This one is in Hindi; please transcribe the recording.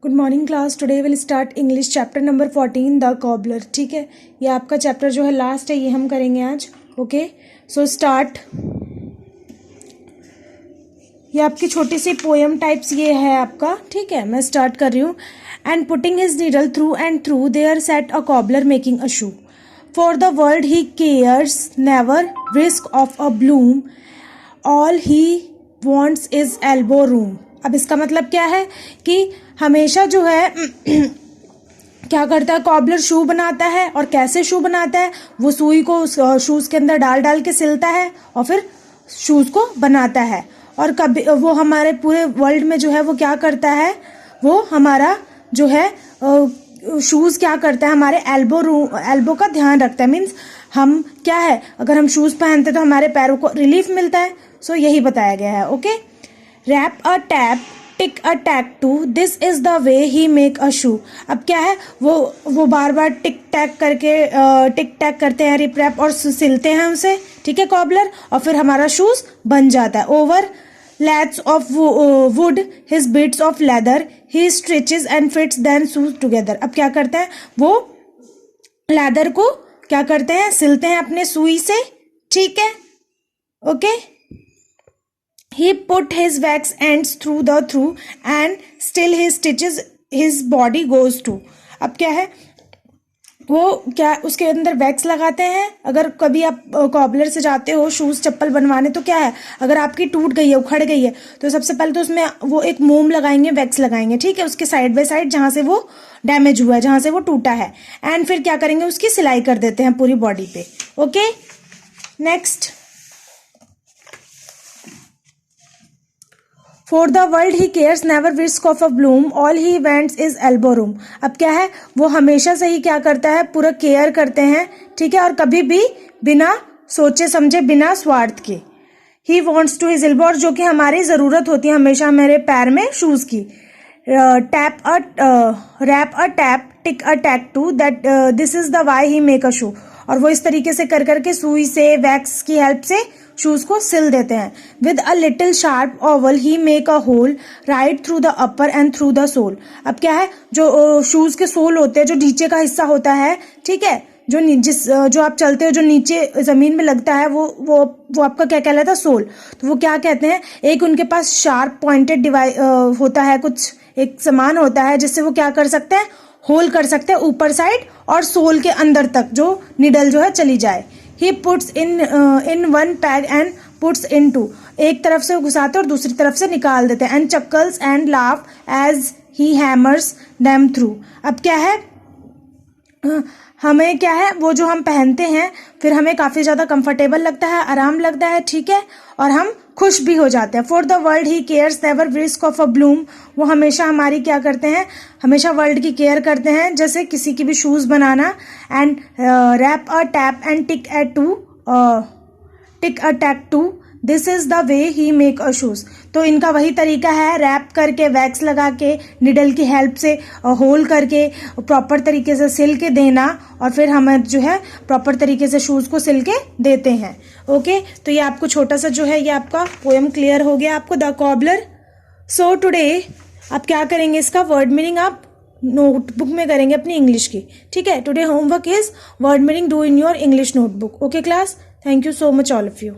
Good morning class. Today will start English chapter number 14 the cobbler. ठीक है, ये आपका चैप्टर जो है लास्ट है, ये हम करेंगे आज। Okay, so start. ये आपकी छोटी सी पोएम टाइप्स ये है आपका। ठीक है, मैं स्टार्ट कर रही हूँ। And putting his needle through and through their set a cobbler making a shoe for the world he cares never risk of a Bloom all he wants is elbow room. अब इसका मतलब क्या है कि हमेशा जो है क्या करता है, कॉबलर शू बनाता है। और कैसे शू बनाता है, वो सुई को शूज़ के अंदर डाल डाल के सिलता है और फिर शूज़ को बनाता है। और कभी वो हमारे पूरे वर्ल्ड में जो है वो क्या करता है, वो हमारा जो है शूज़ क्या करता है, हमारे एल्बो का ध्यान रखता है। मीन्स हम क्या है, अगर हम शूज़ पहनते तो हमारे पैरों को रिलीफ मिलता है। सो यही बताया गया है। Okay, rap a tap tick a tack too this is the way he make a shoe. अब क्या है, वो बार बार टिक टैक करते हैं, रिप रैप और सिलते हैं उसे। ठीक है, कॉबलर, और फिर हमारा शूज बन जाता है। Over lasts of wood his bits of leather he stretches and fits then shoes together. अब क्या करते हैं, वो लेदर को क्या करते हैं, सिलते हैं अपने सुई से। ठीक है, okay. He put his wax ends through the through and still his stitches his body goes to। अब क्या है, वो क्या उसके अंदर वैक्स लगाते हैं। अगर कभी आप कॉबलर से जाते हो शूज़ चप्पल बनवाने, तो क्या है, अगर आपकी टूट गई है, उखड़ गई है, तो सबसे पहले तो उसमें वो एक मोम लगाएंगे, वैक्स लगाएंगे। ठीक है, उसके साइड बाय साइड जहाँ से वो डैमेज हुआ है, जहाँ से वो टूटा है। एंड फिर क्या करेंगे, उसकी सिलाई कर देते हैं पूरी बॉडी पे। Okay, next. For the world he cares never risk of a Bloom all he vents is elbow room. अब क्या है, वो हमेशा से ही क्या करता है, पूरा केयर करते हैं। ठीक है, और कभी भी बिना सोचे समझे, बिना स्वार्थ के। He wants to his elbow, और जो कि हमारी ज़रूरत होती है हमेशा हमारे पैर में शूज़ की। Rap a tap tick a tack too that this is the way he make a shoe. और वो इस तरीके से कर करके सुई से, वैक्स की हेल्प से शूज को सिल देते हैं। With a little sharp awl he make a hole right through the upper and through the sole. अब क्या है, जो शूज के सोल होते हैं, जो नीचे का हिस्सा होता है, ठीक है, जो आप चलते हो, जो नीचे जमीन में लगता है, वो आपका क्या कहलाता है, सोल। तो वो क्या कहते हैं, एक उनके पास शार्प पॉइंटेड डिवाइस होता है, कुछ एक सामान होता है जिससे वो क्या कर सकते हैं, होल कर सकते हैं ऊपर साइड और सोल के अंदर तक, जो निडल जो है चली जाए। He puts in one peg and puts in two. एक तरफ से घुसाते और दूसरी तरफ से निकाल देते हैं। And chuckles and laugh as he hammers them through. अब क्या है, हमें क्या है, वो जो हम पहनते हैं फिर हमें काफ़ी ज़्यादा कंफर्टेबल लगता है, आराम लगता है। ठीक है, और हम खुश भी हो जाते हैं। For the world he cares never risk of a Bloom. वो हमेशा हमारी क्या करते हैं, हमेशा वर्ल्ड की केयर करते हैं, जैसे किसी की भी शूज़ बनाना। And rap a tap and tick a tack too this is the way he make a shoes. तो इनका वही तरीका है, रैप करके, वैक्स लगा के, निडल की हेल्प से होल करके प्रॉपर तरीके से सिल के देना, और फिर हम जो है प्रॉपर तरीके से शूज को सिल के देते हैं। ओके, तो ये आपको छोटा सा जो है ये आपका पोएम क्लियर हो गया आपको, द कॉबलर। सो टुडे आप क्या करेंगे, इसका वर्ड मीनिंग आप नोटबुक में करेंगे अपनी इंग्लिश की। ठीक है, today homework is word meaning do in your English notebook. Okay class, thank you so much all of you.